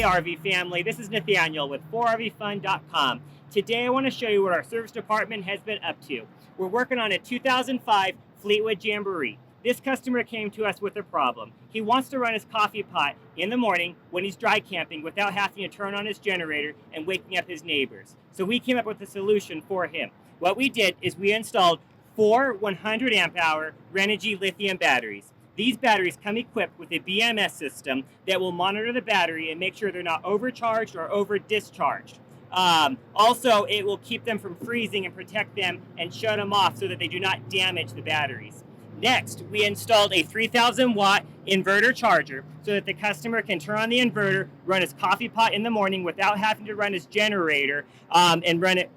RV family, this is Nathaniel with 4rvfun.com. Today I want to show you what our service department has been up to. We're working on a 2005 Fleetwood Jamboree. This customer came to us with a problem. He wants to run his coffee pot in the morning when he's dry camping without having to turn on his generator and waking up his neighbors. So we came up with a solution for him. What we did is we installed 4 100 amp hour Renogy lithium batteries. These batteries come equipped with a BMS system that will monitor the battery and make sure they're not overcharged or over discharged. Also, it will keep them from freezing and protect them and shut them off so that they do not damage the batteries. Next, we installed a 3,000 watt inverter charger so that the customer can turn on the inverter, run his coffee pot in the morning without having to run his generator and run it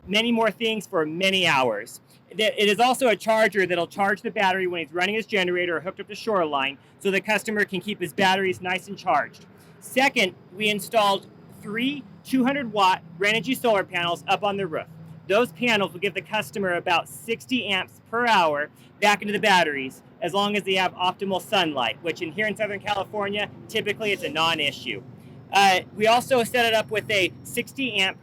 many more things for many hours. It is also a charger that'll charge the battery when he's running his generator or hooked up to shoreline so the customer can keep his batteries nice and charged. Second, we installed 3 200 watt Renogy solar panels up on the roof. Those panels will give the customer about 60 amps per hour back into the batteries as long as they have optimal sunlight, which here in Southern California, typically it's a non-issue. We also set it up with a 60 amp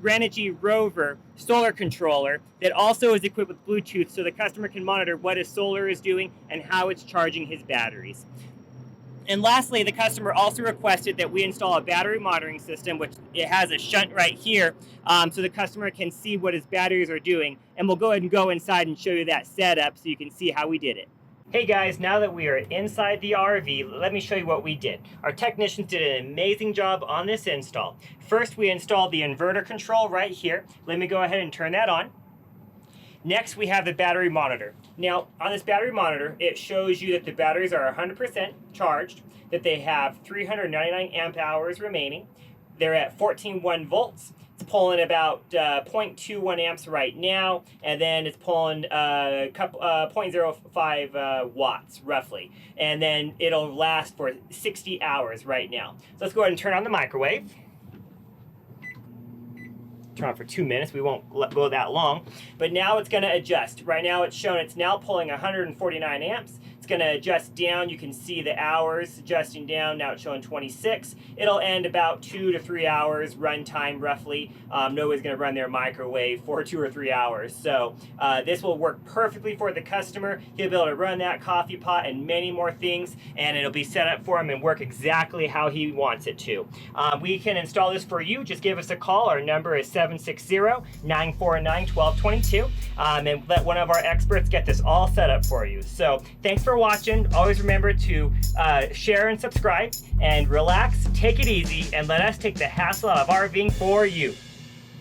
Renogy Rover solar controller that also is equipped with Bluetooth so the customer can monitor what his solar is doing and how it's charging his batteries. And lastly, the customer also requested that we install a battery monitoring system, which it has a shunt right here, so the customer can see what his batteries are doing. And we'll go ahead and go inside and show you that setup so you can see how we did it. Hey guys, now that we are inside the RV, let me show you what we did. Our technicians did an amazing job on this install. First, we installed the inverter control right here. Let me go ahead and turn that on. Next, we have the battery monitor. Now, on this battery monitor, it shows you that the batteries are 100% charged, that they have 399 amp hours remaining. They're at 14.1 volts. It's pulling about 0.21 amps right now, and then it's pulling 0.05 watts, roughly. And then it'll last for 60 hours right now. So let's go ahead and turn on the microwave. Turn on for 2 minutes. We won't go that long. But now it's going to adjust. Right now it's shown it's now pulling 149 amps. It's going to adjust down. You can see the hours adjusting down. Now it's showing 26. It'll end about 2 to 3 hours run time roughly. Nobody's going to run their microwave for 2 or 3 hours. So this will work perfectly for the customer. He'll be able to run that coffee pot and many more things, and it'll be set up for him and work exactly how he wants it to. We can install this for you. Just give us a call. Our number is 760-949-1222, and let one of our experts get this all set up for you. So thanks for watching. Always remember to share and subscribe and relax, take it easy, and let us take the hassle out of RVing for you.